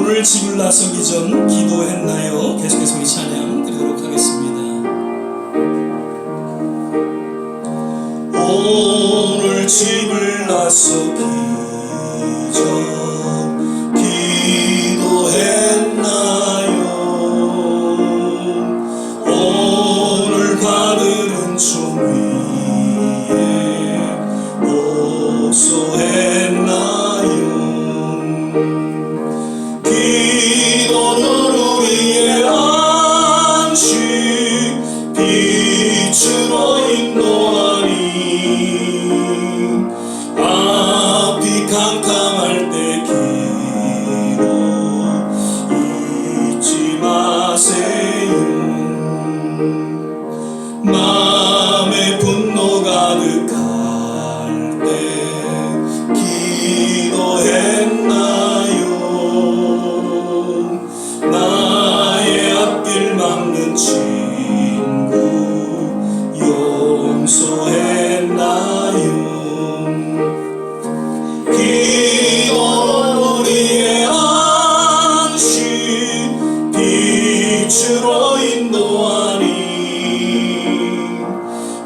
오늘 집을 나서기 전 기도했나요? 계속해서 우리 찬양 드리도록 하겠습니다. 오늘 집을 나서기 전 기도했나요? 오늘 받은 총 위에 호소했나요? 기도는 우리의 안식 빛으로 인도하니 앞이 캄캄할 때 기도 잊지 마세요. 마음에 분노 가득할 때 기도했나요? 나의 앞길 막는 친구 용서했나요? 기도는 우리의 안식 빛으로 인도하니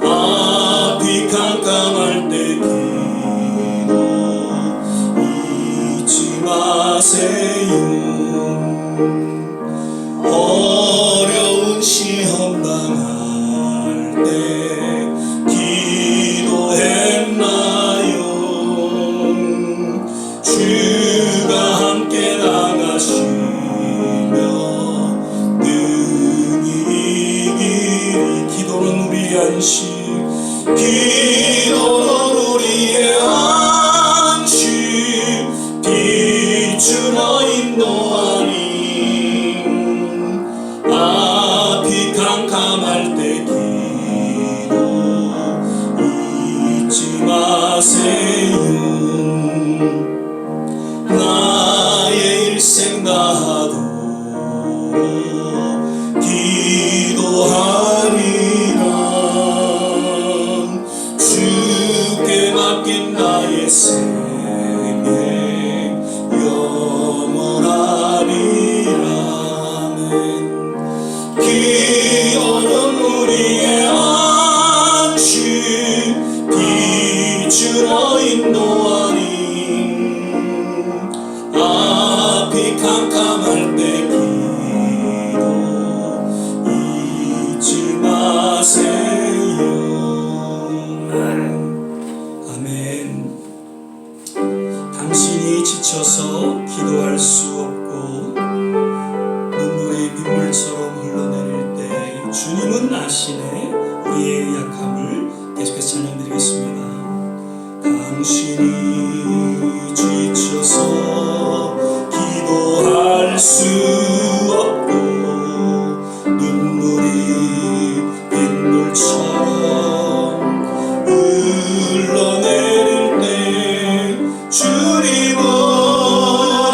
앞이 캄캄할 때 기도 잊지 마세요. 어려운 시험 당할 때 기도했나요? 주가 함께 나가시며 능히 이기리. 기도는 우리의 안식, 기도는 우리의 안식 빛으로 인도하니 앞이 캄캄할 때 기도 잊지 마세요. 나의 일생 다하도록 기도하리라. 주께 맡긴 나의 생애 영원하리라. 기도는 우리의 안식 빛으로 인도하니 앞이 캄캄할 때 기도 잊지 마세요. 아멘. 당신이 지쳐서 기도할 수 없고 눈물이 빗물처럼 흘러내릴 때 주님은 아시네 우리의 약함을. 계속해서 찬양드리겠습니다. 당신이 지쳐서 기도할 수 없고 눈물이 빗물처럼 흘러내릴 때 주님은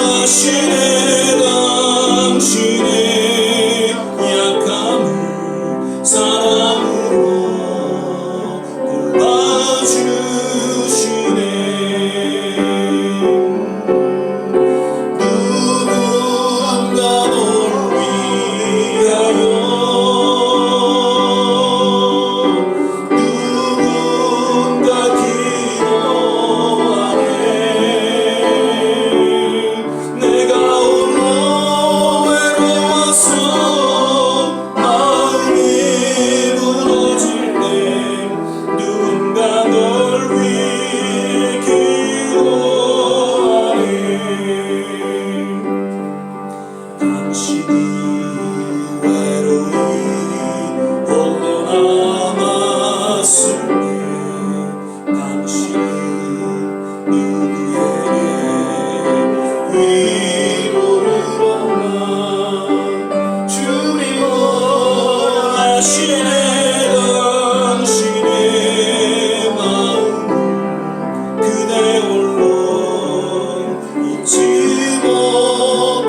아시네 당신의 약함을 사랑으로 골라주시네. 누군가 널 위하여 누군가 기도하네. 내가 홀로 외로워서 마음이 무너질 때 누군가 널 위해 기도하네. 당신이 외로이 홀로 남았을 때 당신이 누구에게 위로를 얻나. 주님은 아시네 당신의 마음을 그대 홀로 잊지 못함을.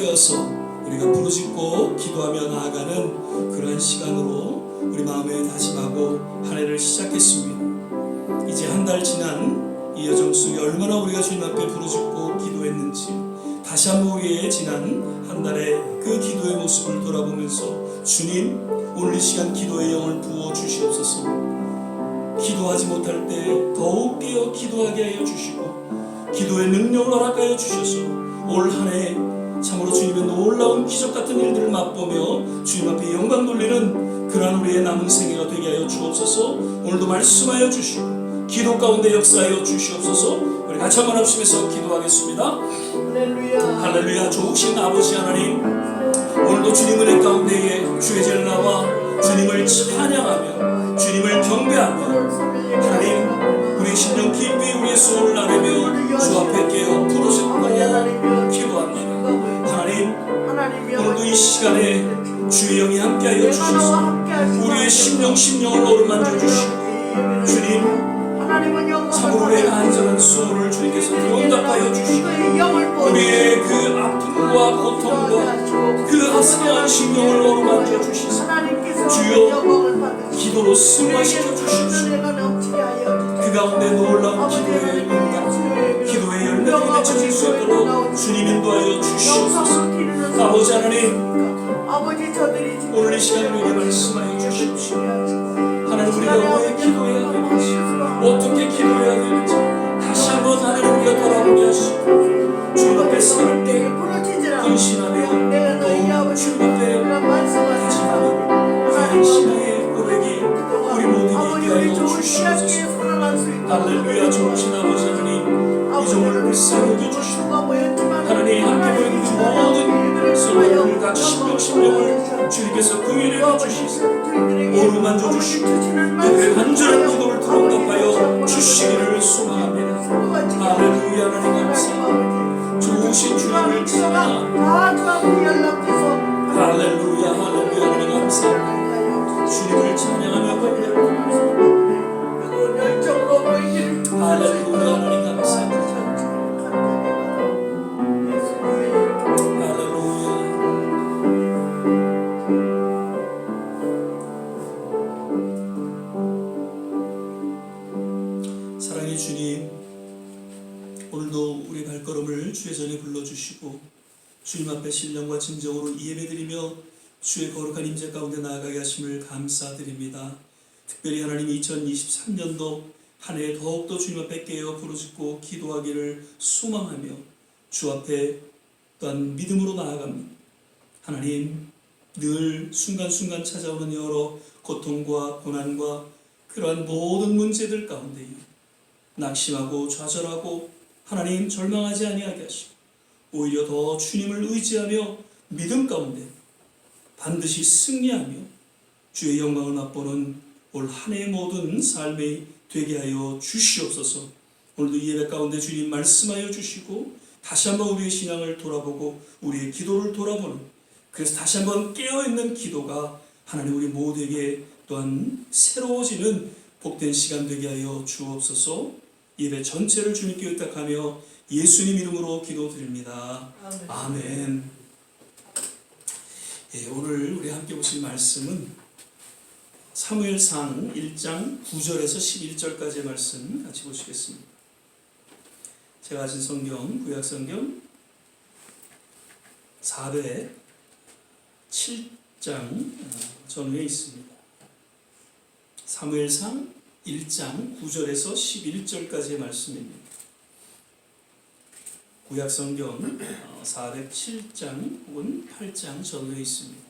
되어서 우리가 부르짖고 기도하며 나아가는 그러한 시간으로 우리 마음에 다짐하고 한 해를 시작했습니다. 이제 한 달 지난 이 여정 속에 얼마나 우리가 주님 앞에 부르짖고 기도했는지 다시 한번 우리의 지난 한 달의 그 기도의 모습을 돌아보면서 주님, 오늘 이 시간 기도의 영을 부어 주시옵소서. 기도하지 못할 때 더욱 깨어 기도하게 하여 주시고 기도의 능력을 허락하여 주셔서 올 한 해 참으로 주님의 놀라운 기적 같은 일들을 맛보며 주님 앞에 영광 돌리는 그러한 우리의 남은 생애가 되게 하여 주옵소서. 오늘도 말씀하여 주시고 기도 가운데 역사하여 주시옵소서. 우리 같이 한번 합심해서 기도하겠습니다. 할렐루야. 할렐루야. 좋으신 아버지 하나님, 오늘도 주님 은혜 가운데에 주의 제를 나와 주님을 찬양하며 주님을 경배하며 하나님 우리의 심령 깊이 우리의 소원을 나누며 주 앞에 깨어 부르짖고 기도합니다. 하나님, 오늘도 이 시간에 주의 영이 함께하여 주셔서 우리의 심령을 어루만져 주시고 주님, 참으로 우리의 안전한 소원을 주님께서 응답하여 주시고 우리의 그 아픔과 고통과 그 하스한 심령을 어루만져 주시소. 주여, 기도로 승화시켜 주십시오. 그 가운데 놀라운 기도의 응답, 기도의 열매가 맺혀질 수 있도록 주님 인도하여 주시옵소서. 아버지 하나님, 오늘 이 시간 우리에게 말씀하여 주십시오. 하나님, 우리가 왜 기도해야 되는지, 어떻게 기도해야 되는지 다시 한번 하나님 우리가 돌아보게 하시고 주님 앞에 새롭게 헌신하며 또 주님 앞에 다짐하는 그 신앙의 고백이 우리 모두에게 하여 주시옵소서. 할렐루야. 좋으신 아버지 하나님, 이 종을 불쌍히 여겨주시고 하나님 함께 보이는 그 모든 성도들 각 심령을 주님께서 긍휼히 주시고 오르만져 주시고 그들의 간절한 기도를 들어응답하여 주시기를 소망합니다. 할렐루야. 하나님 감사합니다. 좋으신 주님을 찬양합니다. 할렐루야. 할렐루야. 하나님 감사합니다. 주님을 찬양하며 고백합니다. 할렐루야. 하나님 감사합니다. 사랑의 주님, 오늘도 우리 발걸음을 주의 전에 불러주시고 주님 앞에 신령과 진정으로 예배드리며 주의 거룩한 임재 가운데 나아가게 하심을 감사드립니다. 특별히 하나님 2023년도 한 해 더욱더 주님 앞에 깨어 부르짖고 기도하기를 소망하며 주 앞에 또한 믿음으로 나아갑니다. 하나님, 늘 순간순간 찾아오는 여러 고통과 고난과 그러한 모든 문제들 가운데 낙심하고 좌절하고 하나님 절망하지 아니하게 하시고 오히려 더 주님을 의지하며 믿음 가운데 반드시 승리하며 주의 영광을 맛보는 올 한 해의 모든 삶이 되게 하여 주시옵소서. 오늘도 이 예배 가운데 주님 말씀하여 주시고 다시 한번 우리의 신앙을 돌아보고 우리의 기도를 돌아보는, 그래서 다시 한번 깨어있는 기도가 하나님 우리 모두에게 또한 새로워지는 복된 시간 되게 하여 주옵소서. 예배 전체를 주님께 의탁하며 예수님 이름으로 기도드립니다. 아멘. 예, 오늘 우리 함께 보실 말씀은 사무엘상 1장 9절에서 11절까지의 말씀 같이 보시겠습니다. 제가 가진 성경, 구약성경 407장 전후에 있습니다. 사무엘상 1장 9절에서 11절까지의 말씀입니다. 구약성경 407장 혹은 8장 전후에 있습니다.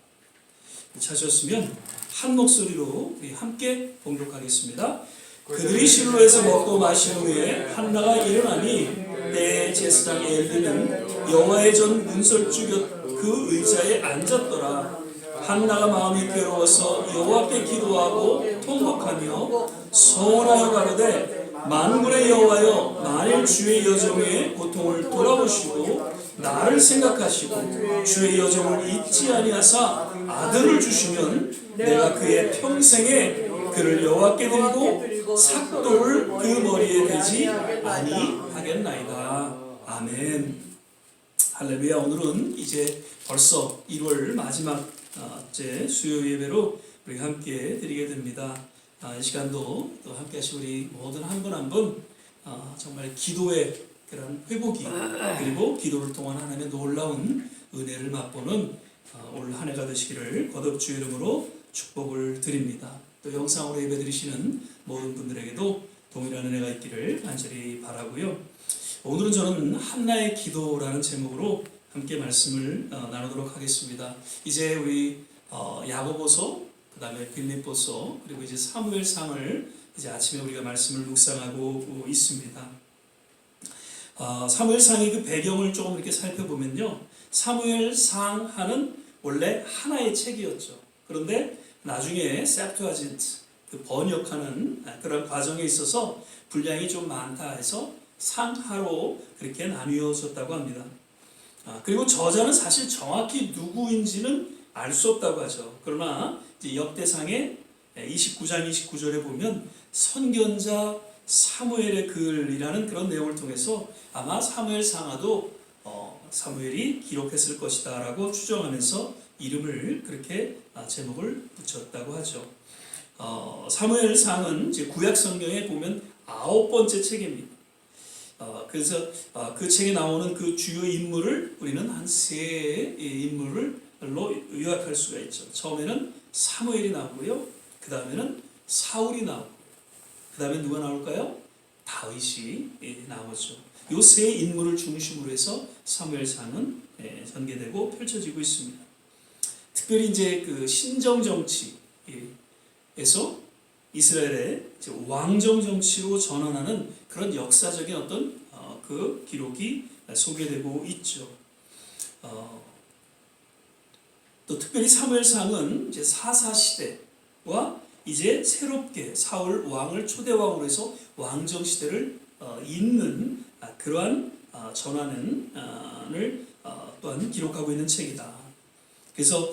찾으셨으면 한 목소리로 우리 함께 봉독하겠습니다. 그들이 실로에서 먹고 마신 후에 한나가 일어나니 때에 제사장 엘리는 여호와의 전 문설주 곁 그 의자에 앉았더라. 한나가 마음이 괴로워서 여호와께 기도하고 통곡하며 서원하여 가로되 만군의 여호와여, 만일 주의 여정의 고통을 돌아보시고 나를 생각하시고 주의 여정을 잊지 아니하사 아들을 주시면 내가 그의 평생에 그를 여호와께 드리고 삭도를 그 머리에 대지 아니하겠나이다. 아멘. 할렐루야. 오늘은 이제 벌써 1월 마지막 째 수요 예배로 우리 함께 드리게 됩니다. 이 시간도 또 함께 하신 우리 모든 한 분 한 분 정말 기도의 그런 회복이 그리고 기도를 통한 하나님의 놀라운 은혜를 맛보는 올 한 해가 되시기를 거듭 주의 이름으로 축복을 드립니다. 또 영상으로 예배 드리시는 모든 분들에게도 동일한 은혜가 있기를 간절히 바라고요. 오늘은 저는 한나의 기도라는 제목으로 함께 말씀을 나누도록 하겠습니다. 이제 우리 야고보서, 그 다음에 빌립보서, 그리고 이제 사무엘상을 이제 아침에 우리가 말씀을 묵상하고 있습니다. 사무엘상의 그 배경을 조금 이렇게 살펴보면요, 사무엘상 하는 원래 하나의 책이었죠. 그런데 나중에 septuagint, 그 번역하는 그런 과정에 있어서 분량이 좀 많다 해서 상하로 그렇게 나뉘어졌다고 합니다. 그리고 저자는 사실 정확히 누구인지는 알 수 없다고 하죠. 그러나 이제 역대상의 29장 29절에 보면 선견자 사무엘의 글이라는 그런 내용을 통해서 아마 사무엘상하도 사무엘이 기록했을 것이다 라고 추정하면서 이름을 그렇게 제목을 붙였다고 하죠. 사무엘상은 이제 구약 성경에 보면 9번째 책입니다. 그래서 그 책에 나오는 그 주요 인물을 우리는 한 세 인물로 요약할 수가 있죠. 처음에는 사무엘이 나오고요. 그 다음에는 사울이 나오고, 그 다음에 누가 나올까요? 다윗이 나오죠. 이 세 인물을 중심으로 해서 사무엘상은 전개되고 펼쳐지고 있습니다. 특별히 이제 그 신정 정치에서 이스라엘의 왕정 정치로 전환하는 그런 역사적인 어떤 그 기록이 소개되고 있죠. 또 특별히 사무엘상은 이제 사사 시대와 이제 새롭게 사울 왕을 초대 왕으로 해서 왕정 시대를 잇는 그러한 전환을 또한 기록하고 있는 책이다. 그래서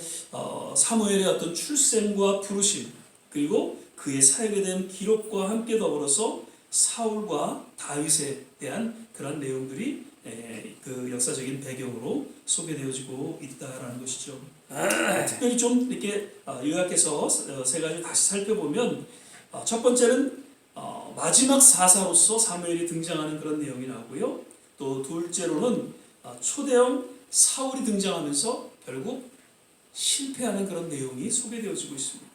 사무엘의 어떤 출생과 부르심, 그리고 그의 사역에 대한 기록과 함께 더불어서 사울과 다윗에 대한 그런 내용들이 그 역사적인 배경으로 소개되어지고 있다라는 것이죠. 특별히 좀 이렇게 요약해서 세 가지 다시 살펴보면, 첫 번째는 마지막 사사로서 사무엘이 등장하는 그런 내용이 나오고요. 또 둘째로는 초대형 사울이 등장하면서 결국 실패하는 그런 내용이 소개되어지고 있습니다.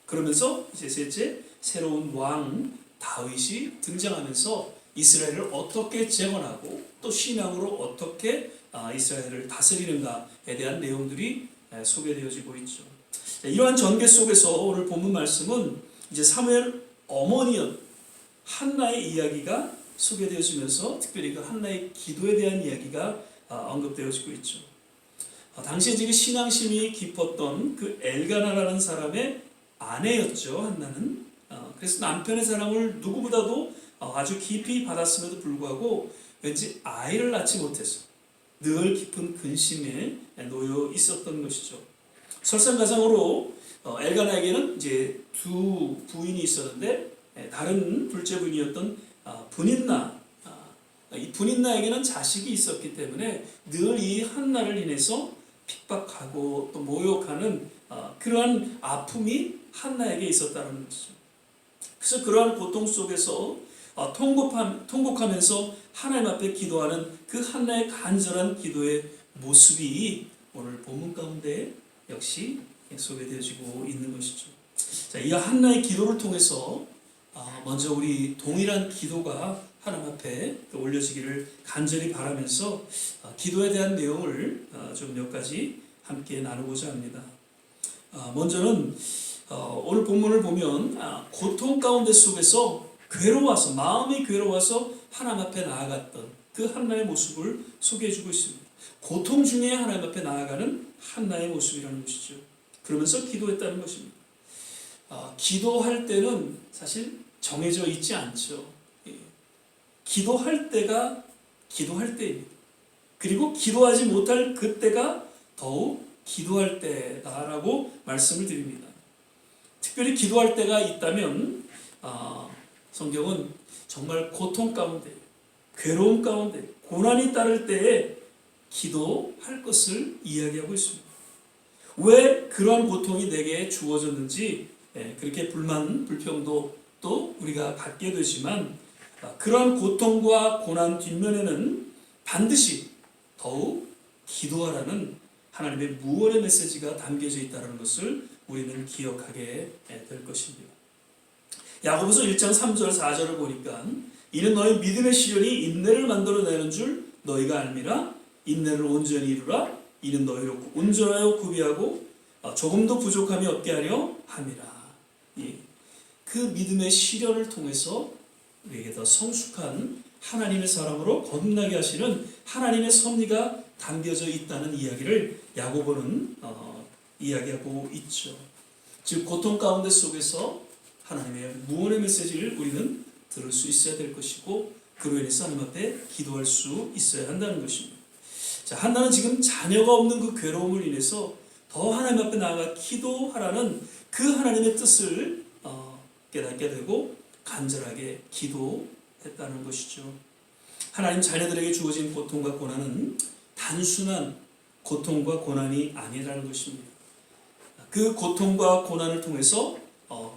그러면서 이제 셋째, 새로운 왕 다윗이 등장하면서 이스라엘을 어떻게 재건하고 또 신앙으로 어떻게 이스라엘을 다스리는가에 대한 내용들이 소개되어지고 있죠. 이러한 전개 속에서 오늘 본문 말씀은 이제 사무엘 어머니였 한나의 이야기가 소개되어지면서 특별히 그 한나의 기도에 대한 이야기가 언급되어지고 있죠. 당시에 지금 신앙심이 깊었던 그 엘가나라는 사람의 아내였죠, 한나는. 그래서 남편의 사랑을 누구보다도 아주 깊이 받았음에도 불구하고 왠지 아이를 낳지 못해서 늘 깊은 근심에 놓여 있었던 것이죠. 설상가상으로 엘가나에게는 이제 두 부인이 있었는데, 다른 둘째 부인이었던 분인나, 이 분인나에게는 자식이 있었기 때문에 늘 이 한나를 인해서 핍박하고 또 모욕하는 그러한 아픔이 한나에게 있었다는 것이죠. 그래서 그러한 고통 속에서 통곡하면서 하나님 앞에 기도하는 그 한나의 간절한 기도의 모습이 오늘 본문 가운데 역시 소개되어지고 있는 것이죠. 자, 이 한나의 기도를 통해서 먼저 우리 동일한 기도가 하나님 앞에 올려지기를 간절히 바라면서 기도에 대한 내용을 좀 몇 가지 함께 나누고자 합니다. 먼저는 오늘 본문을 보면 고통 가운데 속에서 괴로워서, 마음이 괴로워서 하나님 앞에 나아갔던 그 한나의 모습을 소개해주고 있습니다. 고통 중에 하나님 앞에 나아가는 한나의 모습이라는 것이죠. 그러면서 기도했다는 것입니다. 기도할 때는 사실 정해져 있지 않죠. 기도할 때가 기도할 때입니다. 그리고 기도하지 못할 그때가 더욱 기도할 때다라고 말씀을 드립니다. 특별히 기도할 때가 있다면 성경은 정말 고통 가운데, 괴로움 가운데, 고난이 따를 때에 기도할 것을 이야기하고 있습니다. 왜 그러한 고통이 내게 주어졌는지 그렇게 불만, 불평도 또 우리가 갖게 되지만 그러한 고통과 고난 뒷면에는 반드시 더욱 기도하라는 하나님의 무언의 메시지가 담겨져 있다는 것을 우리는 기억하게 될 것입니다. 야고보서 1장 3절 4절을 보니까 이는 너희 믿음의 시련이 인내를 만들어내는 줄 너희가 알미라. 인내를 온전히 이루라. 이는 너희로 온전하여 구비하고 조금도 부족함이 없게 하려 함이라. 그 믿음의 시련을 통해서 우리에게 더 성숙한 하나님의 사람으로 거듭나게 하시는 하나님의 섭리가 담겨져 있다는 이야기를 야고보는 이야기하고 있죠. 즉 고통 가운데 속에서 하나님의 무언의 메시지를 우리는 들을 수 있어야 될 것이고 그로 인해서 하나님 앞에 기도할 수 있어야 한다는 것입니다. 자, 한나는 지금 자녀가 없는 그 괴로움을 인해서 더 하나님 앞에 나아가 기도하라는 그 하나님의 뜻을 깨닫게 되고 간절하게 기도했다는 것이죠. 하나님 자녀들에게 주어진 고통과 고난은 단순한 고통과 고난이 아니라는 것입니다. 그 고통과 고난을 통해서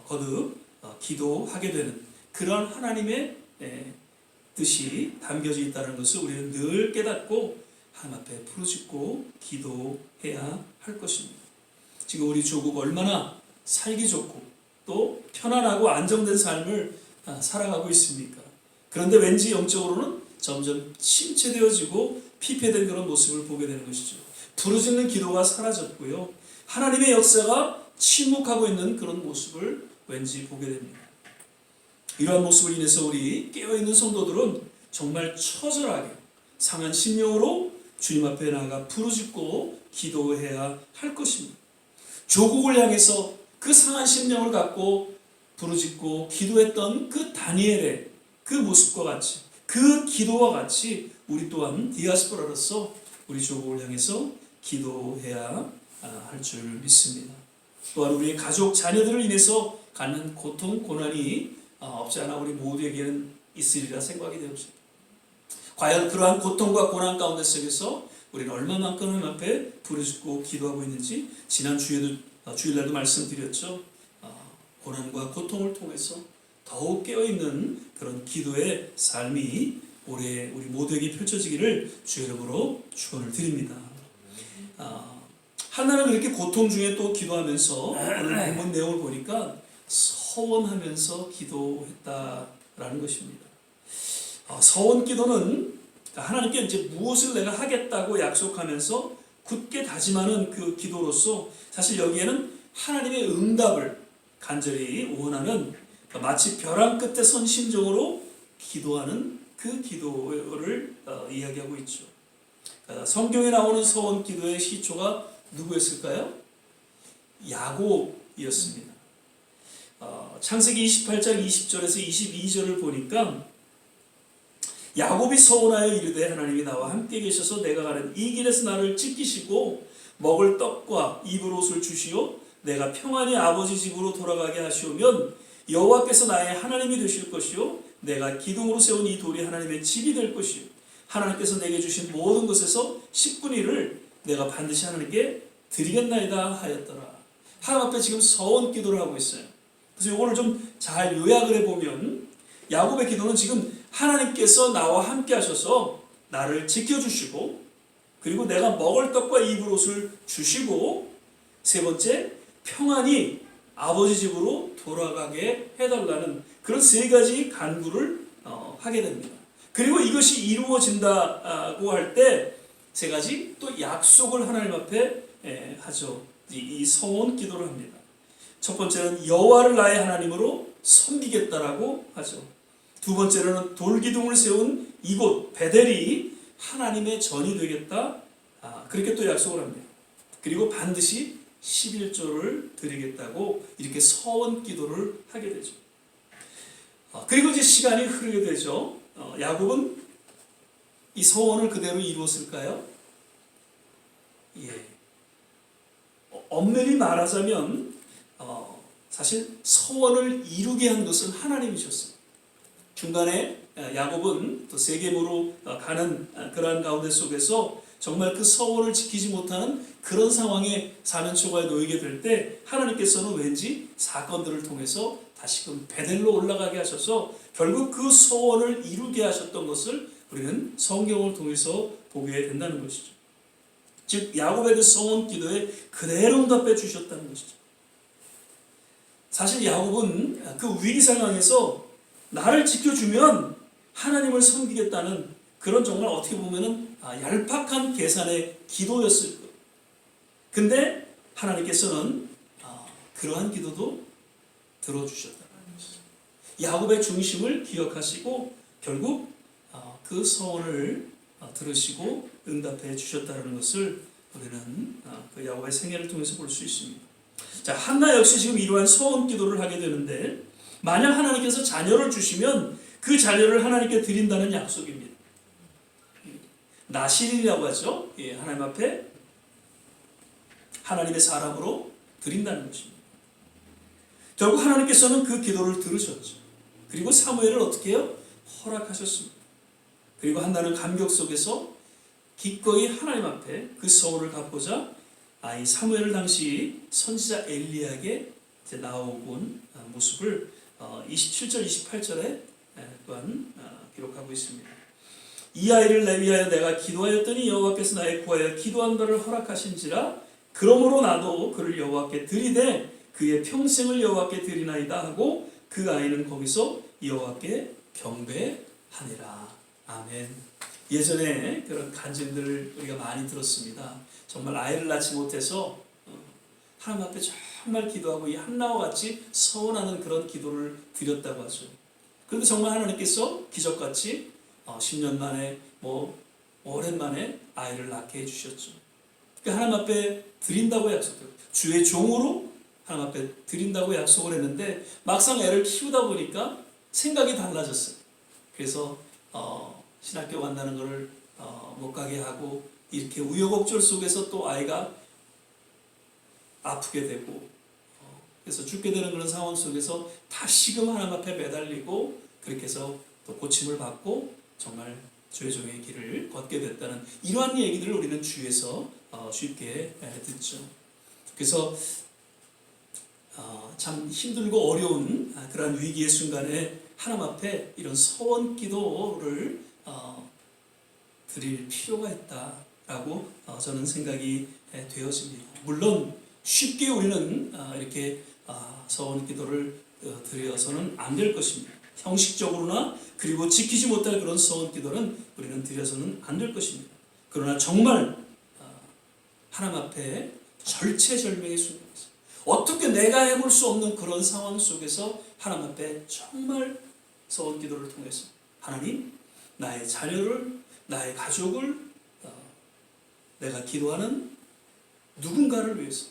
거듭 기도하게 되는 그런 하나님의 뜻이 담겨져 있다는 것을 우리는 늘 깨닫고 하나님 앞에 부르짖고 기도해야 할 것입니다. 지금 우리 조국 얼마나 살기 좋고 또 편안하고 안정된 삶을 살아가고 있습니까? 그런데 왠지 영적으로는 점점 침체되어지고 피폐된 그런 모습을 보게 되는 것이죠. 부르짖는 기도가 사라졌고요. 하나님의 역사가 침묵하고 있는 그런 모습을 왠지 보게 됩니다. 이러한 모습을 인해서 우리 깨어있는 성도들은 정말 처절하게 상한 심령으로 주님 앞에 나아가 부르짖고 기도해야 할 것입니다. 조국을 향해서 그 상한 심령을 갖고 부르짖고 기도했던 그 다니엘의 그 모습과 같이 그 기도와 같이 우리 또한 디아스포라로서 우리 조국을 향해서 기도해야 할 줄 믿습니다. 또한 우리의 가족, 자녀들을 인해서 갖는 고통, 고난이 없지 않아 우리 모두에게는 있으리라 생각이 되었습니다. 과연 그러한 고통과 고난 가운데 속에서 우리는 얼마만큼 하나님 앞에 부르짖고 기도하고 있는지 지난 주일날도 말씀드렸죠. 고난과 고통을 통해서 더욱 깨어있는 그런 기도의 삶이 올해 우리 모두에게 펼쳐지기를 주의 이름으로 축원을 드립니다. 한나는 그렇게 고통 중에 또 기도하면서 오늘 본문 내용을 보니까 서원하면서 기도했다라는 것입니다. 서원 기도는 하나님께 이제 무엇을 내가 하겠다고 약속하면서 굳게 다짐하는 그 기도로서 사실 여기에는 하나님의 응답을 간절히 원하는 마치 벼랑 끝에 선 심정으로 기도하는 그 기도를 이야기하고 있죠. 성경에 나오는 서원 기도의 시초가 누구였을까요? 야곱이었습니다. 창세기 28장 20절에서 22절을 보니까 야곱이 서원하여 이르되 하나님이 나와 함께 계셔서 내가 가는 이 길에서 나를 지키시고 먹을 떡과 입을 옷을 주시오 내가 평안히 아버지 집으로 돌아가게 하시오면 여호와께서 나의 하나님이 되실 것이요 내가 기둥으로 세운 이 돌이 하나님의 집이 될 것이요 하나님께서 내게 주신 모든 것에서 10분의 1을 내가 반드시 하나님께 드리겠나이다 하였더라. 하나님 앞에 지금 서원 기도를 하고 있어요. 그래서 이거를 좀 잘 요약을 해보면 야곱의 기도는 지금 하나님께서 나와 함께 하셔서 나를 지켜주시고 그리고 내가 먹을 떡과 입을 옷을 주시고 세 번째 평안히 아버지 집으로 돌아가게 해달라는 그런 세 가지 간구를 하게 됩니다. 그리고 이것이 이루어진다고 할 때 세 가지 또 약속을 하나님 앞에 하죠. 이 서원 기도를 합니다. 첫 번째는 여호와를 나의 하나님으로 섬기겠다라고 하죠. 두 번째로는 돌기둥을 세운 이곳 베델이 하나님의 전이 되겠다. 그렇게 또 약속을 합니다. 그리고 반드시 11조를 드리겠다고 이렇게 서원 기도를 하게 되죠. 그리고 이제 시간이 흐르게 되죠. 야곱은 이 서원을 그대로 이루었을까요? 예. 엄밀히 말하자면 사실 서원을 이루게 한 것은 하나님이셨어요. 중간에 야곱은 또 세겜으로 가는 그러한 가운데 속에서 정말 그 서원을 지키지 못하는 그런 상황에 사면초가에 놓이게 될 때 하나님께서는 왠지 사건들을 통해서 다시금 베델로 올라가게 하셔서 결국 그 소원을 이루게 하셨던 것을 우리는 성경을 통해서 보게 된다는 것이죠. 즉 야곱의 그 소원 기도에 그대로 응답해 주셨다는 것이죠. 사실 야곱은 그 위기 상황에서 나를 지켜주면 하나님을 섬기겠다는 그런 정말 어떻게 보면은 얄팍한 계산의 기도였을 거예요. 근데 하나님께서는 그러한 기도도 들어주셨다는 것이죠. 야곱의 중심을 기억하시고 결국 그 소원을 들으시고 응답해 주셨다는 것을 우리는 그 야곱의 생애를 통해서 볼 수 있습니다. 자, 한나 역시 지금 이러한 소원 기도를 하게 되는데 만약 하나님께서 자녀를 주시면 그 자녀를 하나님께 드린다는 약속입니다. 나실이라고 하죠. 하나님 앞에 하나님의 사람으로 드린다는 것입니다. 결국 하나님께서는 그 기도를 들으셨죠. 그리고 사무엘을 어떻게 해요? 허락하셨습니다. 그리고 한나는 감격 속에서 기꺼이 하나님 앞에 그 소원을 갚고자 이 사무엘을 당시 선지자 엘리야에게 나오곤 모습을 27절 28절에 또한 기록하고 있습니다. 이 아이를 내 위하여 내가 기도하였더니 여호와께서 나의 구하여 기도한 바를 허락하신지라 그러므로 나도 그를 여호와께 드리되 그의 평생을 여호와께 드리나이다 하고 그 아이는 거기서 여호와께 경배하니라. 아멘. 예전에 그런 간증들을 우리가 많이 들었습니다. 정말 아이를 낳지 못해서 하나님 앞에 정말 기도하고 이 한나와 같이 서원하는 그런 기도를 드렸다고 하죠. 그런데 정말 하나님께서 기적같이 10년 만에 오랜만에 아이를 낳게 해주셨죠. 그러니까 하나님 앞에 드린다고 약속했고 주의 종으로 하나님 앞에 드린다고 약속을 했는데 막상 애를 키우다 보니까 생각이 달라졌어요. 그래서 신학교 간다는 것을 못 가게 하고 이렇게 우여곡절 속에서 또 아이가 아프게 되고 그래서 죽게 되는 그런 상황 속에서 다시금 하나님 앞에 매달리고 그렇게 해서 또 고침을 받고 정말 주의 종의 길을 걷게 됐다는 이러한 얘기들을 우리는 주위에서 쉽게 듣죠. 그래서 참 힘들고 어려운 그러한 위기의 순간에 하나님 앞에 이런 서원 기도를 드릴 필요가 있다라고 저는 생각이 되어집니다. 물론 쉽게 우리는 이렇게 서원 기도를 드려서는 안 될 것입니다. 형식적으로나 그리고 지키지 못할 그런 서원 기도는 우리는 드려서는 안 될 것입니다. 그러나 정말 하나님 앞에 절체절명의 순간에서 어떻게 내가 해볼 수 없는 그런 상황 속에서 하나님 앞에 정말 서원 기도를 통해서 하나님 나의 자녀를 나의 가족을 내가 기도하는 누군가를 위해서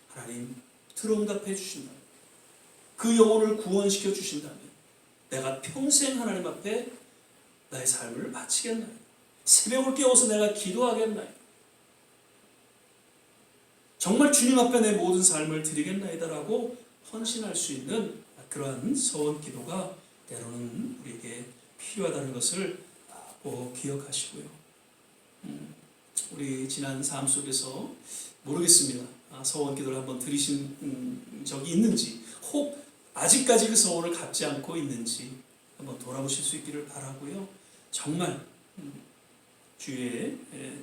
하나님 들어응답해 주신다면 그 영혼을 구원시켜 주신다면 내가 평생 하나님 앞에 나의 삶을 바치겠나요? 새벽을 깨워서 내가 기도하겠나요? 정말 주님 앞에 내 모든 삶을 드리겠나이다라고 헌신할 수 있는 그러한 서원 기도가 때로는 우리에게 필요하다는 것을 꼭 기억하시고요. 우리 지난 삶 속에서 모르겠습니다. 서원 기도를 한번 드리신 적이 있는지 혹 아직까지 그 서원을 갚지 않고 있는지 한번 돌아보실 수 있기를 바라고요. 정말 주위에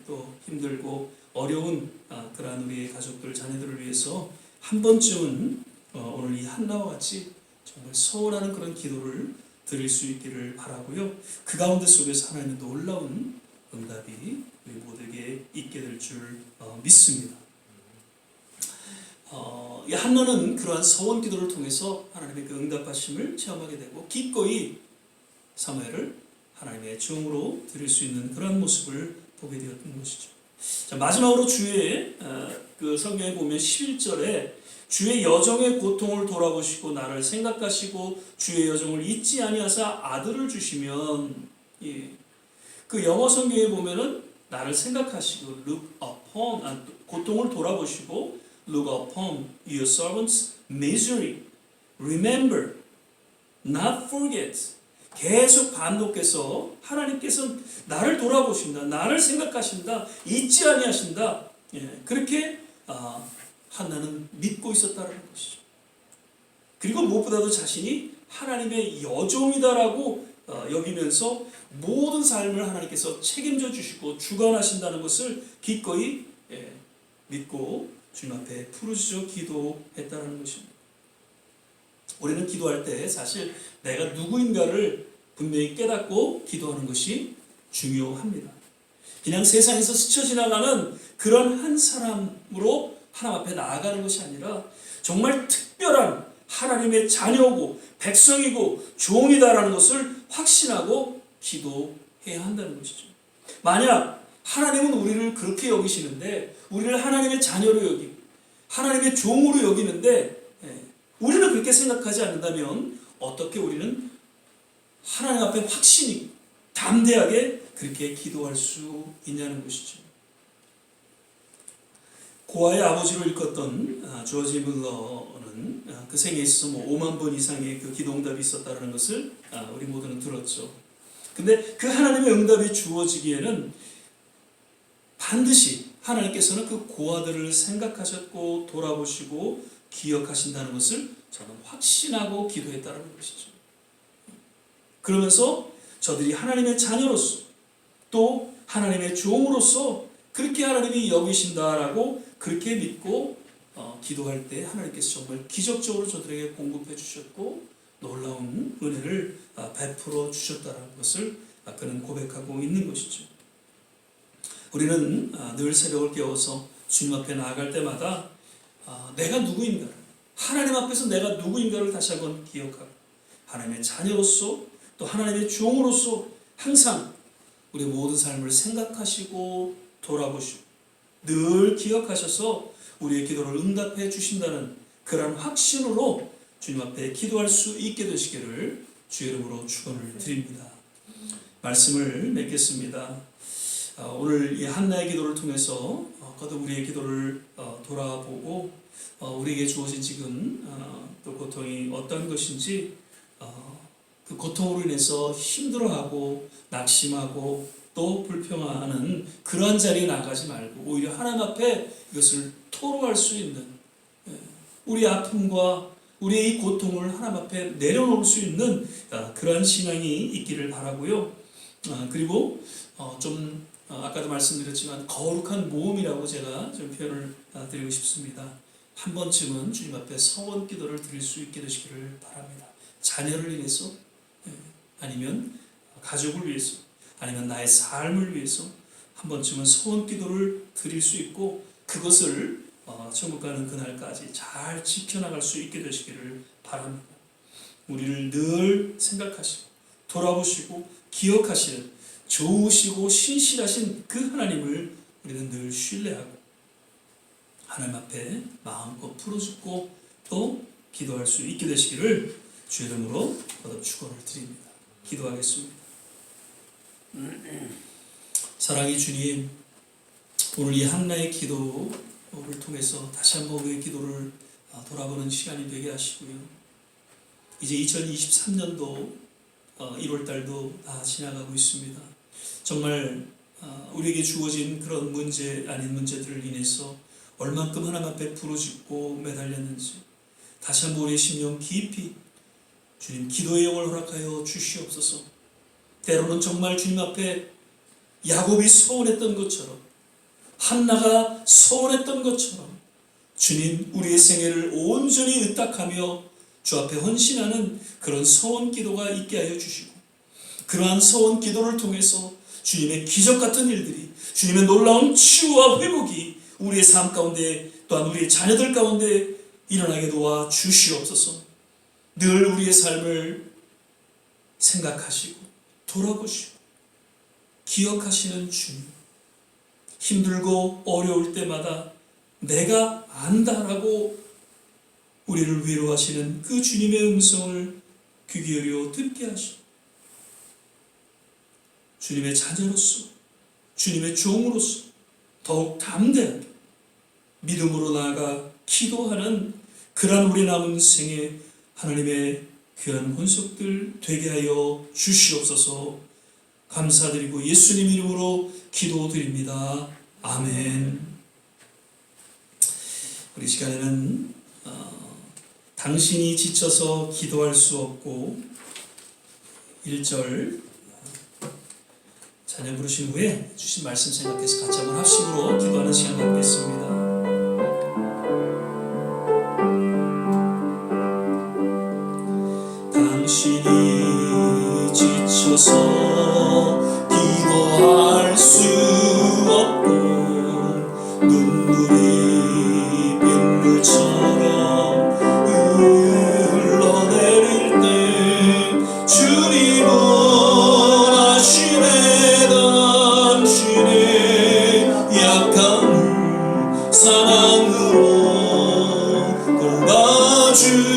또 힘들고 어려운 그러한 우리의 가족들, 자녀들을 위해서 한 번쯤은 오늘 이 한나와 같이 정말 서원하는 그런 기도를 드릴 수 있기를 바라고요. 그 가운데 속에서 하나님의 놀라운 응답이 우리 모두에게 있게 될 줄 믿습니다. 이 한나는 그러한 서원 기도를 통해서 하나님의 그 응답하심을 체험하게 되고 기꺼이 사무엘을 하나님의 종으로 드릴 수 있는 그런 모습을 보게 되었던 것이죠. 자, 마지막으로 주의 그 성경에 보면 11절에 주의 여정의 고통을 돌아보시고 나를 생각하시고 주의 여정을 잊지 아니하사 아들을 주시면 그 영어 성경에 보면은 나를 생각하시고 look upon 고통을 돌아보시고 look upon your servant's misery remember not forget 계속 반복해서 하나님께서 나를 돌아보신다, 나를 생각하신다, 잊지 아니하신다. 그렇게 한나는 믿고 있었다는 것이죠. 그리고 무엇보다도 자신이 하나님의 여종이다라고 여기면서 모든 삶을 하나님께서 책임져 주시고 주관하신다는 것을 기꺼이 믿고 주님 앞에 부르짖어 기도했다는 것입니다. 우리는 기도할 때 사실 내가 누구인가를 분명히 깨닫고 기도하는 것이 중요합니다. 그냥 세상에서 스쳐 지나가는 그런 한 사람으로 하나님 앞에 나아가는 것이 아니라 정말 특별한 하나님의 자녀고 백성이고 종이다라는 것을 확신하고 기도해야 한다는 것이죠. 만약 하나님은 우리를 그렇게 여기시는데, 우리를 하나님의 자녀로 여기고 하나님의 종으로 여기는데 우리는 그렇게 생각하지 않는다면 어떻게 우리는 하나님 앞에 확신이 담대하게 그렇게 기도할 수 있냐는 것이죠. 고아의 아버지로 일컫던 조지 물러는 그 생에 있어서 5만 번 이상의 그 기도응답이 있었다는 것을 우리 모두는 들었죠. 근데 그 하나님의 응답이 주어지기에는 반드시 하나님께서는 그 고아들을 생각하셨고 돌아보시고 기억하신다는 것을 저는 확신하고 기도했다는 것이죠. 그러면서 저들이 하나님의 자녀로서 또 하나님의 종으로서 그렇게 하나님이 여기신다라고 그렇게 믿고 기도할 때 하나님께서 정말 기적적으로 저들에게 공급해 주셨고 놀라운 은혜를 베풀어 주셨다는 것을 그는 고백하고 있는 것이죠. 우리는 늘 새벽을 깨워서 주님 앞에 나아갈 때마다 내가 누구인가를, 하나님 앞에서 내가 누구인가를 다시 한번 기억하고 하나님의 자녀로서 또 하나님의 종으로서 항상 우리 모든 삶을 생각하시고 돌아보시고 늘 기억하셔서 우리의 기도를 응답해 주신다는 그런 확신으로 주님 앞에 기도할 수 있게 되시기를 주의 이름으로 축원을 드립니다. 말씀을 맺겠습니다. 오늘 이 한나의 기도를 통해서 거듭 우리의 기도를 돌아보고 우리에게 주어진 지금 또 고통이 어떤 것인지 그 고통으로 인해서 힘들어하고 낙심하고 또 불평하는 그러한 자리에 나가지 말고 오히려 하나님 앞에 이것을 토로할 수 있는 우리 아픔과 우리의 이 고통을 하나님 앞에 내려놓을 수 있는 그러한 신앙이 있기를 바라고요. 그리고 좀 아까도 말씀드렸지만 거룩한 모험이라고 제가 좀 표현을 드리고 싶습니다. 한 번쯤은 주님 앞에 서원 기도를 드릴 수 있게 되시기를 바랍니다. 자녀를 위해서 아니면 가족을 위해서 아니면 나의 삶을 위해서 한 번쯤은 서원 기도를 드릴 수 있고 그것을 천국 가는 그날까지 잘 지켜나갈 수 있게 되시기를 바랍니다. 우리를 늘 생각하시고 돌아보시고 기억하시는 좋으시고 신실하신 그 하나님을 우리는 늘 신뢰하고 하나님 앞에 마음껏 풀어주고 또 기도할 수 있게 되시기를 주의 이름으로 거듭 축원을 드립니다. 기도하겠습니다. 사랑의 주님, 오늘 이 한나의 기도를 통해서 다시 한번 우리의 기도를 돌아보는 시간이 되게 하시고요. 이제 2023년도 1월달도 다 지나가고 있습니다. 정말 우리에게 주어진 그런 문제 아닌 문제들을 인해서 얼만큼 하나님 앞에 부르짖고 매달렸는지 다시 한번 우리의 심령 깊이 주님 기도의 영을 허락하여 주시옵소서. 때로는 정말 주님 앞에 야곱이 서원했던 것처럼 한나가 서원했던 것처럼 주님 우리의 생애를 온전히 의탁하며 주 앞에 헌신하는 그런 서원 기도가 있게 하여 주시고 그러한 서원 기도를 통해서 주님의 기적 같은 일들이 주님의 놀라운 치유와 회복이 우리의 삶 가운데 또한 우리의 자녀들 가운데 일어나게 도와 주시옵소서. 늘 우리의 삶을 생각하시고 돌아보시고 기억하시는 주님, 힘들고 어려울 때마다 내가 안다라고 우리를 위로하시는 그 주님의 음성을 귀 기울여 듣게 하시고 주님의 자녀로서 주님의 종으로서 더욱 담대하게 믿음으로 나아가 기도하는 그러한 우리 남은 생에 하나님의 귀한 권속들 되게 하여 주시옵소서. 감사드리고 예수님 이름으로 기도드립니다. 아멘. 우리 시간에는 당신이 지쳐서 기도할 수 없고 1절 찬양 부르신 후에 주신 말씀 생각해서 같이 한번 합심으로 기도하는 시간 갖겠습니다. 당신이 지쳐서 기도할 수 없고 눈물이 빗물처럼 흘러내릴 때 주님은 아시네 당신의 약함을 사랑으로 돌봐주시네.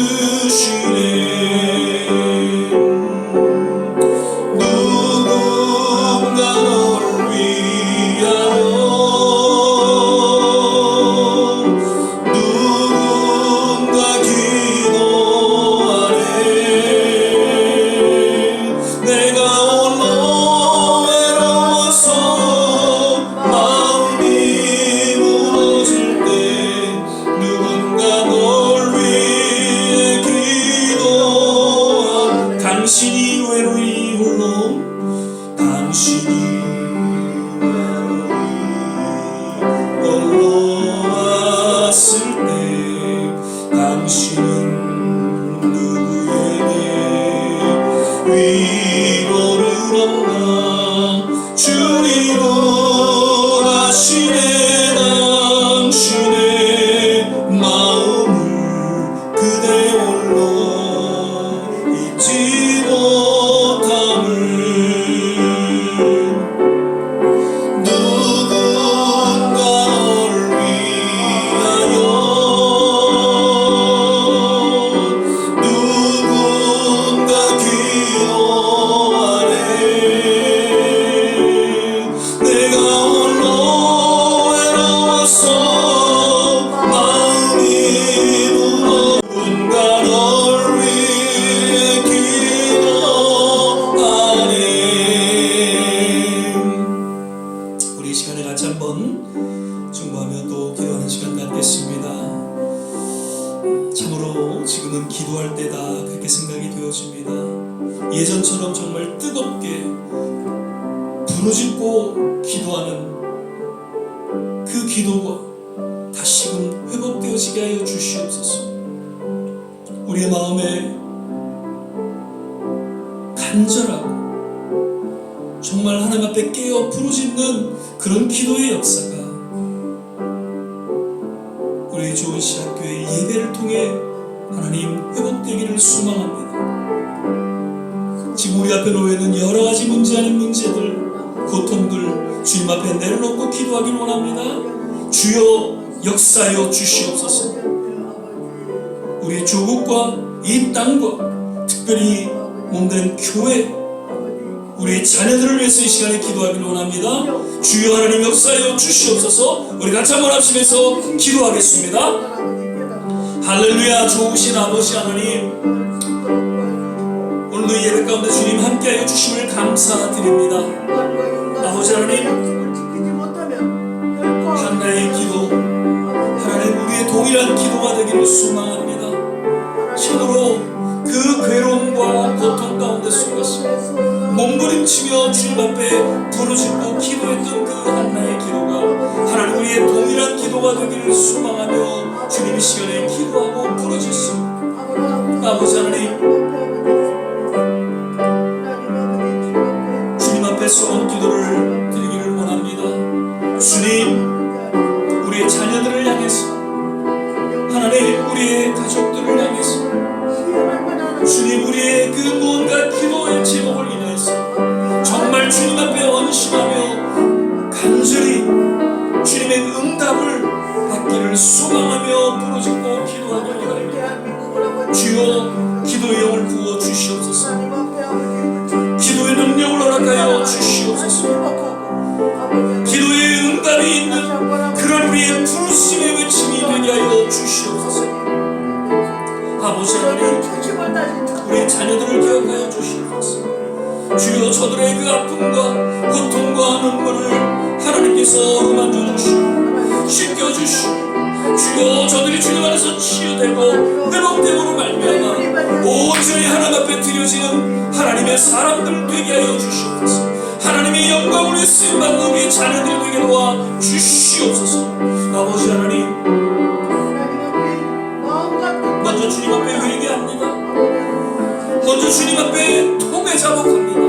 예전처럼 정말 뜨겁게 부르짖고 기도하는 그 기도가 다시금 회복되어지게 하여 주시옵소서. 우리의 마음에 간절하고 정말 하나님 앞에 깨어 부르짖는 그런 기도의 역사가 우리 좋은 시학교의 예배를 통해 하나님 회복되기를 소망합니다. 지금 우리 앞에 놓여있는 여러 가지 문제 아닌 문제들, 고통들 주님 앞에 내려놓고 기도하길 원합니다. 주여 역사하여 주시옵소서. 우리 조국과 이 땅과 특별히 몸된 교회, 우리 자녀들을 위해서 이 시간에 기도하길 원합니다. 주여 하나님 역사하여 주시옵소서. 우리 같이 한번 합심해서 기도하겠습니다. 할렐루야. 좋으신 아버지 하나님, 오늘도 예배 가운데 주님 함께하여 주심을 감사드립니다. 아버지 하나님, 한나의 기도, 하나님 우리의 동일한 기도가 되기를 소망합니다. 참으로 그 괴로움과 고통 가운데 속에서 몸부림치며 주님 앞에 부르짖고 기도했던 그 한나의 기도가 하나님 우리의 동일한 기도가 되기를 소망하며 주님 이 시간에 기도하고 부르짖습니다. 아버지 하나님, 소원 기도를 드리기를 원합니다. 주님, 우리의 자녀들을 향해서, 하나님 우리의 가족들을 향해서, 주님 우리의 그 무언가 기도의 제목을 인해서 정말 주님 앞에 언심하며 간절히 주님의 응답을 받기를 소망하며 부르짖고 기도하기를 원합니다. 주여 기도의 영을 부어 주시옵소서. 기도의 능력을 허락하여 주시옵소서. 기도의 응답이 있는 그런 우리의 부르심의 외침이 되게 하여 주시옵소서. 아버지 하나님, 우리 자녀들을 기억하여 주시옵소서. 주여 저들의 그 아픔과 고통과 눈물을 하나님께서 어루만져 주시고 씻겨주시고 주여 저들이 주님 안에서 치유되고 회복됨으로 말미암아 온전히 하나님 앞에 드려지는 하나님의 사람들 되게 하여 주시옵소서. 하나님의 영광을 위해 쓰임받는 우리 자녀들이 되게 도와 주시옵소서. 아버지 하나님, 먼저 주님 앞에 회개합니다. 먼저 주님 앞에 통회 자복합니다.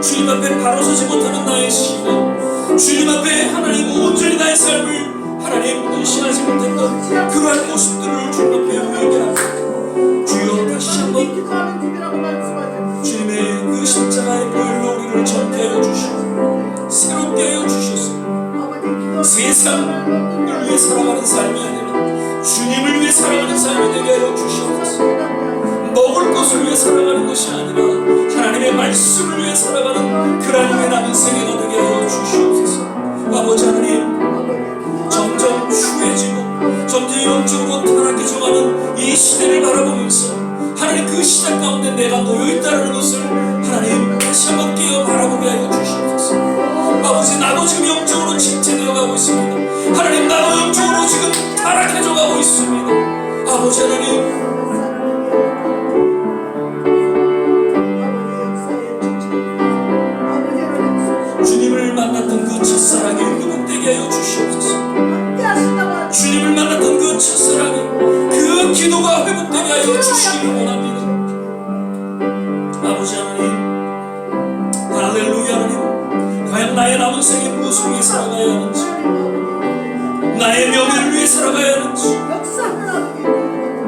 주님 앞에 바로 서지 못하는 나의 신앙, 주님 앞에 하나님 온전히 나의 삶을 하나님 의심하지 못했던 그러한 모습들을 주님 앞에 회개합니다. 주여 다시 한번 주님의 그 십자가의 보혈로 우리를 전케하여 주시고 새롭게 하여 주셔서 세상을 위해 살아가는 삶이 아니라 주님을 위해 살아가는 삶이 되게 하여 주시옵소서. 먹을 것을 위해 살아가는 것이 아니라 하나님의 말씀을 위해 살아가는 그런 후에 남은 생애가 되게 하여 주시옵소서. 아버지 하나님, 점점 추해지고 점점 영적으로 타락해져가는 이 시대를 바라보면서 하나님 그 시대 가운데 내가 놓여있다는 것을 하나님 다시 한번 깨어 바라보게 하여 주시옵소서. 아버지, 나도 지금 영적으로 침체되어 가고 있습니다. 하나님, 나도 영적으로 지금 타락해져 가고 있습니다. 아버지 하나님, 주님을 만났던 그 첫사랑이 회복되게 하여 주시옵소서. 주님을 만났던 그 첫사랑이 그 기도가 회복되게 하여 주시기를 원합니다. 아버지 하나님, 할렐루야. 하나님, 과연 나의 남은 생에 무엇을 위해 살아가야 하는지, 나의 명예를 위해 살아가야 하는지,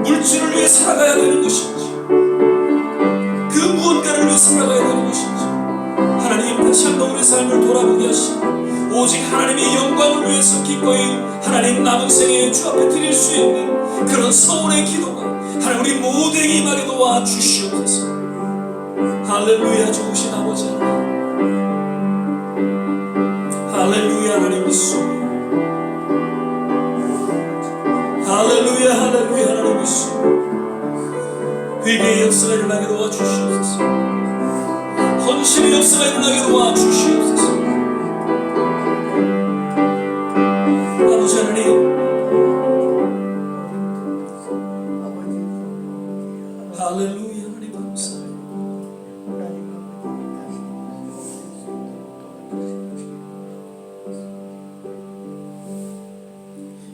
물질을 위해 살아가야 되는 것인지, 그 무언가를 위해 살아가야 되는 것인지 하나님 다시 한번 우리 삶을 돌아보게 하시고 오직 하나님의 영광을 위해서 기꺼이 하나님 남은 생에 주 앞에 드릴 수 있는 그런 서울의 기도가 하나님 우리 모두에게 임하게 도와 주시옵소서. 할렐루야. 좋으신 아버지 하나님, 할렐루야. 하나님 믿습니다. 할렐루야. 할렐루야. 하나님 믿습니다. 회개의 역사가 일어나게 도와 주시옵소서. 헌신의 역사가 일어나게 도와 주시옵소서. 아버지 하나님, 할렐루야. 하나님 감사합니다.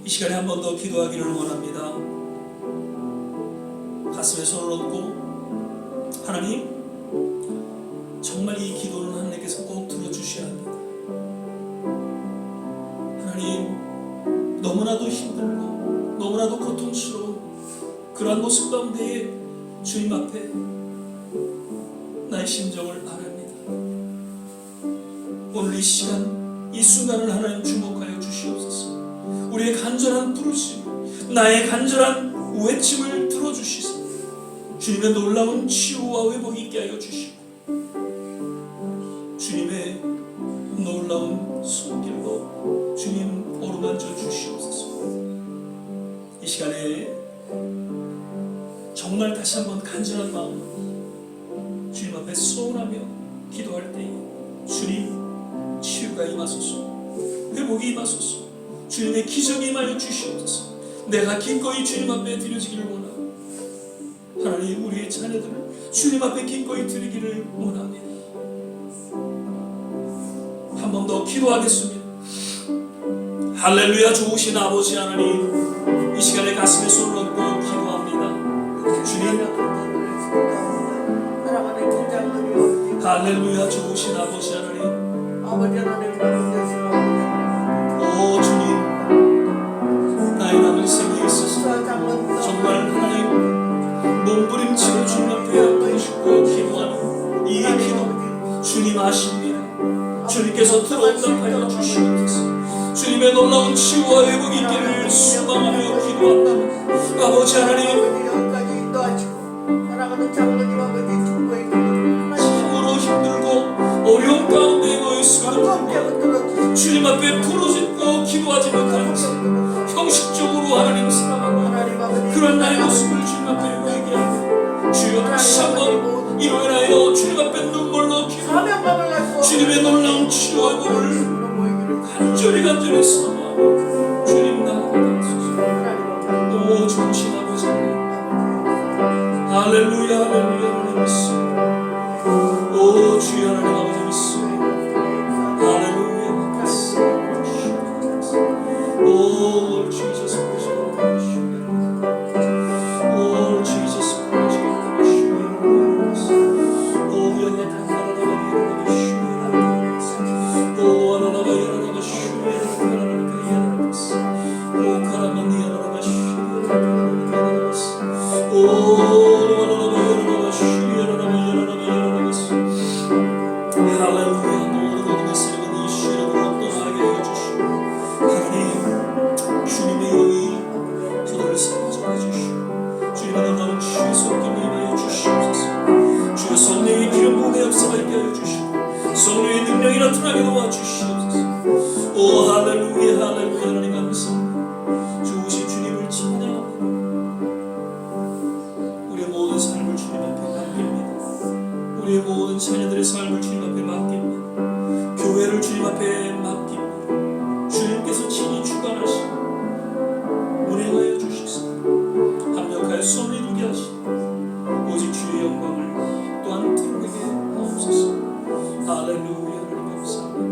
이 시간에 한 번 더 기도하기를 원합니다. 가슴에 손을 얹고 하나님, 정말 이 기도는 하나님께서 꼭 들어주셔야 합니다. 하나님, 너무나도 힘들고 너무나도 고통스러운 그러한 모습 가운데에 주님 앞에 나의 심정을 아뢰옵니다. 오늘 이 시간, 이 순간을 하나님 주목하여 주시옵소서. 우리의 간절한 부르심, 나의 간절한 외침을 들어주시소. 주님의 놀라운 치유와 회복이 있게 하여 주시고 주님의 놀라운 손길로 주님 어루만져 주시옵소서. 이 시간에 정말 다시 한번 간절한 마음으로 주님 앞에 소원하며 기도할 때에 주님 치유가 임하소서, 회복이 임하소서, 주님의 기적이 임하여 주시옵소서. 내가 기꺼이 주님 앞에 드려지기를 원하고 하나님 우리의 자녀들을 주님 앞에 기꺼이 드리기를 원합니다. 한 번 더 기도하겠습니다. 할렐루야. 좋으신 아버지 하나님, 이 시간에 가슴에 손을 얹고 기도합니다. 주님, 할렐루야. 좋으신 아버지 하나님, 오 주님, 나의 남은 생에 있어서 정말 하나님 몸부림치고 주님 앞에 앉고 싶고 기도하는 이 기도 주님 아십니다. 주님께서 들어온답하여 주시옵소서. 주님의 놀라운 치유와 회복이 있기를 소망하며 기도합니다. 아버지 하나님, 참으로 힘들고 어려운 가운데 놓였음에도 주님 앞에 부르짖고 기도하지 못하는 형식적으로 하나님 살아가고 그런 나의 모습을 주님 앞에 회개하고 위하여 주님 앞에 눈물로 사명감을 가지고 주님의 놀라운 치유하고를 간절히 사모하고 주님 나아가소서. 오 좋으신 아버지 할렐루야 할렐루야 하나님 믿습니다. 오 주여 하나님 아버지 믿습니다. 할렐루야 오 Jesus 오 Jesus 성령의 능력이 나타나게 도와주시옵소서. 오 할렐루야 할렐루야 하나님 감사합니다. 좋으신 주님을 찬양합니다. 우리의 모든 삶을 주님 앞에 맡깁니다. 우리의 모든 자녀들의 삶을 주님 앞에 맡깁니다. 교회를 주님 앞에 맡깁니다. 주님께서 친히 주관하시고 운행하여 주시옵소서. 합력하여 손을 이루게 하시고 오직 주의 영광을 또한 드러내게 하옵소서. 할렐루야 하나님 감사합니다.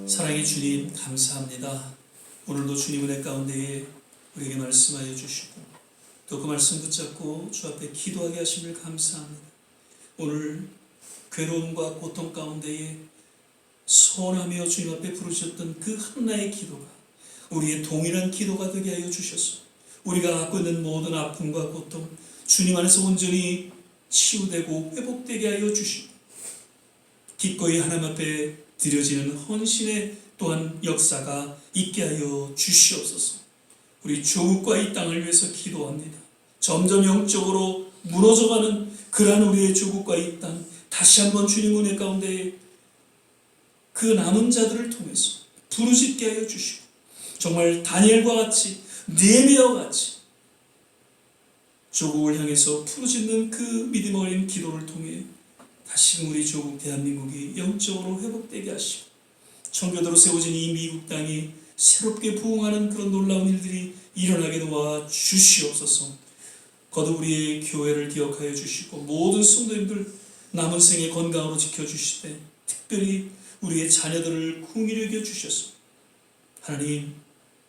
사랑의 주님 감사합니다. 오늘도 주님 은혜 가운데에 우리에게 말씀하여 주시고 또 그 말씀 붙잡고 주 앞에 기도하게 하심을 감사합니다. 오늘 괴로움과 고통 가운데에 소원하며 주님 앞에 부르셨던 그 한나의 기도가 우리의 동일한 기도가 되게 하여 주셔서 우리가 갖고 있는 모든 아픔과 고통 주님 안에서 온전히 치유되고 회복되게 하여 주시고 기꺼이 하나님 앞에 드려지는 헌신의 또한 역사가 있게 하여 주시옵소서. 우리 조국과 이 땅을 위해서 기도합니다. 점점 영적으로 무너져가는 그러한 우리의 조국과 이 땅 다시 한번 주님 은혜 가운데 그 남은 자들을 통해서 부르짖게 하여 주시고 정말 다니엘과 같이 느헤미야와 같이 조국을 향해서 부르짖는 그 믿음 어린 기도를 통해 다시금 우리 조국 대한민국이 영적으로 회복되게 하시고 청교도로 세워진 이 미국 땅이 새롭게 부흥하는 그런 놀라운 일들이 일어나게 도와 주시옵소서. 거듭 우리의 교회를 기억하여 주시고 모든 성도님들 남은 생에 건강으로 지켜주시되 특별히 우리의 자녀들을 궁히 여겨 주셔서 하나님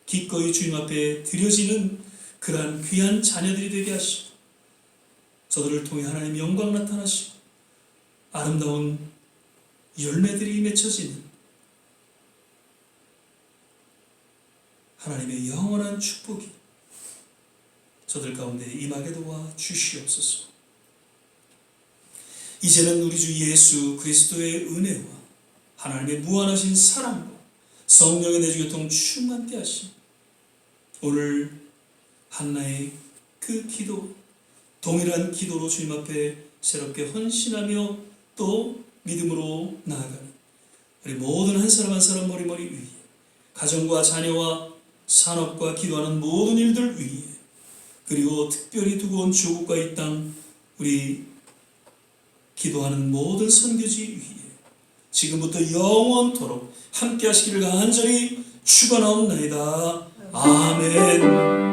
기꺼이 주님 앞에 드려지는 그러한 귀한 자녀들이 되게 하시고 저들을 통해 하나님 영광 나타나시고 아름다운 열매들이 맺혀지는 하나님의 영원한 축복이 저들 가운데 임하게 도와 주시옵소서. 이제는 우리 주 예수 그리스도의 은혜와 하나님의 무한하신 사랑과 성령의 내주교통 충만케 하심 오늘 한나의 그 기도 동일한 기도로 주님 앞에 새롭게 헌신하며 또 믿음으로 나아가는 우리 모든 한 사람 한 사람 머리머리 위에 가정과 자녀와 산업과 기도하는 모든 일들 위에 그리고 특별히 두고 온 조국과 이 땅 우리 기도하는 모든 선교지 위에 지금부터 영원토록 함께 하시기를 간절히 축원하옵나이다. 아멘.